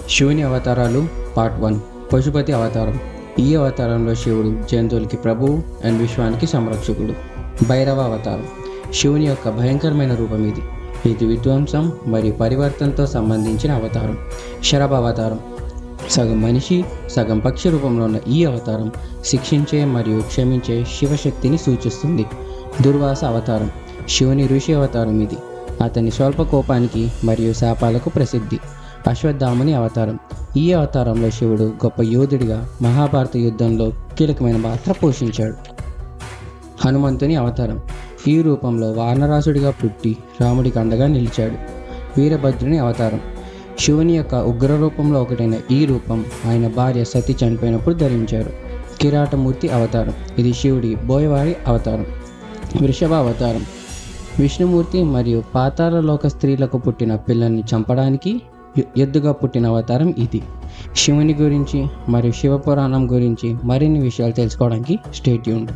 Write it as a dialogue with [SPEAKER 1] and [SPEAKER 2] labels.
[SPEAKER 1] శివుని అవతారాలు పార్ట్ 1. పశుపతి అవతారం. ఈ అవతారంలో శివుడు జంతువులకి ప్రభువు అండ్ విశ్వానికి సంరక్షకుడు. భైరవ అవతారం. శివుని యొక్క భయంకరమైన రూపం ఇది. ఇది విధ్వంసం మరియు పరివర్తనతో సంబంధించిన అవతారం. శరభ అవతారం. సగం మనిషి సగం పక్షి రూపంలో ఉన్న ఈ అవతారం శిక్షించే మరియు క్షమించే శివశక్తిని సూచిస్తుంది. దుర్వాస అవతారం. శివుని ఋషి అవతారం ఇది. అతని స్వల్ప కోపానికి మరియు శాపాలకు ప్రసిద్ధి. అశ్వత్థాముని అవతారం. ఈ అవతారంలో శివుడు గొప్ప యోధుడిగా మహాభారత యుద్ధంలో కీలకమైన పాత్ర పోషించాడు. హనుమంతుని అవతారం. ఈ రూపంలో వానరాసుడిగా పుట్టి రాముడికి అండగా నిలిచాడు. వీరభద్రుని అవతారం. శివుని యొక్క ఉగ్ర రూపంలో ఒకటైన ఈ రూపం ఆయన భార్య సతి చనిపోయినప్పుడు ధరించారు. కిరాటమూర్తి అవతారం. ఇది శివుడి బోయవారి అవతారం. వృషభ అవతారం. విష్ణుమూర్తి మరియు పాతాళలోక స్త్రీలకు పుట్టిన పిల్లల్ని చంపడానికి ఎద్దుగా పుట్టిన అవతారం ఇది. శివుని గురించి మరియు శివపురాణం గురించి మరిన్ని విషయాలు తెలుసుకోవడానికి స్టే ట్యూన్డ్.